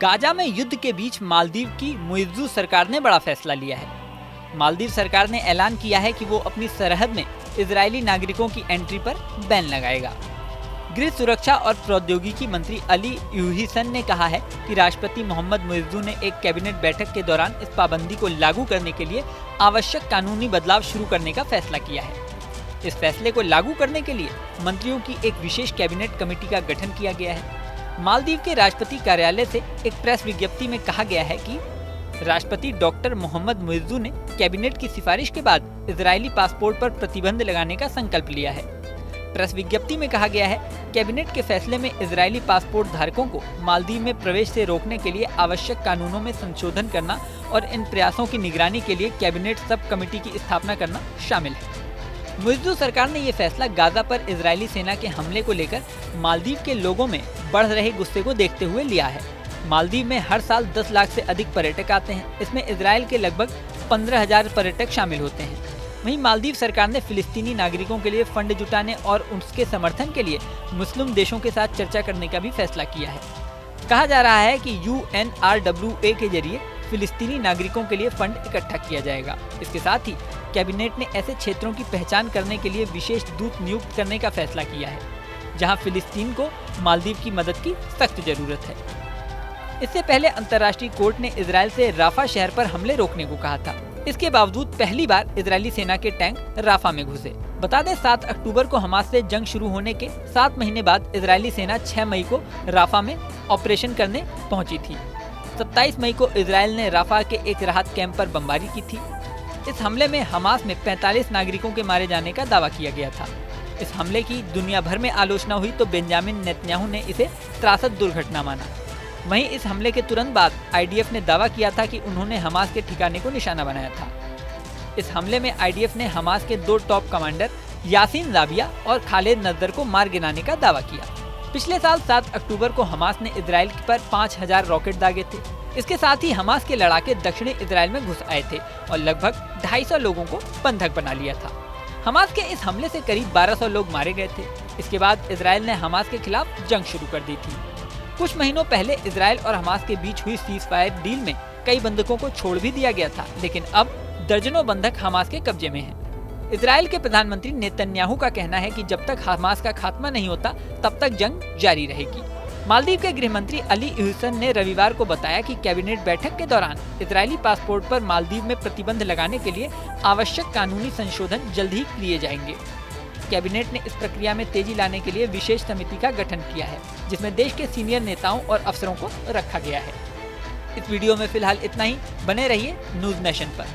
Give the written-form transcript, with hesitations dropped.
Gaza में युद्ध के बीच मालदीव की मुइज़्ज़ू सरकार ने बड़ा फैसला लिया है। मालदीव सरकार ने ऐलान किया है कि वो अपनी सरहद में इजरायली नागरिकों की एंट्री पर बैन लगाएगा। गृह सुरक्षा और प्रौद्योगिकी मंत्री अली यूहिसन ने कहा है कि राष्ट्रपति मोहम्मद मुइज़्ज़ू ने एक कैबिनेट बैठक के दौरान इस पाबंदी को लागू करने के लिए आवश्यक कानूनी बदलाव शुरू करने का फैसला किया है। इस फैसले को लागू करने के लिए मंत्रियों की एक विशेष कैबिनेट कमेटी का गठन किया गया है। मालदीव के राष्ट्रपति कार्यालय से एक प्रेस विज्ञप्ति में कहा गया है कि राष्ट्रपति डॉक्टर मोहम्मद मुइज़्ज़ू ने कैबिनेट की सिफारिश के बाद इजरायली पासपोर्ट पर प्रतिबंध लगाने का संकल्प लिया है। प्रेस विज्ञप्ति में कहा गया है, कैबिनेट के फैसले में इजरायली पासपोर्ट धारकों को मालदीव में प्रवेश से रोकने के लिए आवश्यक कानूनों में संशोधन करना और इन प्रयासों की निगरानी के लिए कैबिनेट सब कमेटी की स्थापना करना शामिल है। मुइज़्ज़ू सरकार ने ये फैसला गाजा पर इजरायली सेना के हमले को लेकर मालदीव के लोगों में बढ़ रहे गुस्से को देखते हुए लिया है। मालदीव में हर साल 10 लाख से अधिक पर्यटक आते हैं। इसमें इजरायल के लगभग 15,000 पर्यटक शामिल होते हैं। वहीं मालदीव सरकार ने फिलिस्तीनी नागरिकों के लिए फंड जुटाने और उसके समर्थन के लिए मुस्लिम देशों के साथ चर्चा करने का भी फैसला किया है। कहा जा रहा है कि UNRWA के जरिए फिलिस्तीनी नागरिकों के लिए फंड इकट्ठा किया जाएगा। इसके साथ ही कैबिनेट ने ऐसे क्षेत्रों की पहचान करने के लिए विशेष दूत नियुक्त करने का फैसला किया है, जहां फिलिस्तीन को मालदीव की मदद की सख्त जरूरत है। इससे पहले अंतर्राष्ट्रीय कोर्ट ने इजरायल से राफा शहर पर हमले रोकने को कहा था। इसके बावजूद पहली बार इजरायली सेना के टैंक राफा में घुसे। बता दें, 7 अक्टूबर को हमास से जंग शुरू होने के 7 महीने बाद इजरायली सेना 6 मई को राफा में ऑपरेशन करने पहुंची थी। 27 मई को इजरायल ने राफा के एक राहत कैंप पर बमबारी की थी। इस हमले में हमास में 45 नागरिकों के मारे जाने का दावा किया गया था। इस हमले की दुनिया भर में आलोचना हुई तो बेंजामिन नेतन्याहू ने इसे त्रासद दुर्घटना माना। वहीं इस हमले के तुरंत बाद IDF ने दावा किया था कि उन्होंने हमास के ठिकाने को निशाना बनाया था। इस हमले में IDF ने हमास के 2 टॉप कमांडर यासीन राबिया और खालिद नजर को मार गिराने का दावा किया। पिछले साल 7 अक्टूबर को हमास ने इजरायल पर 5,000 रॉकेट दागे थे। इसके साथ ही हमास के लड़ाके दक्षिणी इजरायल में घुस आए थे और लगभग 250 लोगों को बंधक बना लिया था। हमास के इस हमले से करीब 1200 लोग मारे गए थे। इसके बाद इजरायल ने हमास के खिलाफ जंग शुरू कर दी थी। कुछ महीनों पहले इजरायल और हमास के बीच हुई सीज फायर डील में कई बंधकों को छोड़ भी दिया गया था, लेकिन अब दर्जनों बंधक हमास के कब्जे में हैं। इजरायल के प्रधानमंत्री नेतन्याहू का कहना है कि जब तक हमास का खात्मा नहीं होता तब तक जंग जारी रहेगी। मालदीव के गृह मंत्री अली यूहिसन ने रविवार को बताया कि कैबिनेट बैठक के दौरान इजरायली पासपोर्ट पर मालदीव में प्रतिबंध लगाने के लिए आवश्यक कानूनी संशोधन जल्द ही किए जाएंगे। कैबिनेट ने इस प्रक्रिया में तेजी लाने के लिए विशेष समिति का गठन किया है, जिसमें देश के सीनियर नेताओं और अफसरों को रखा गया है। इस वीडियो में फिलहाल इतना ही। बने रहिए न्यूज़ नेशन पर।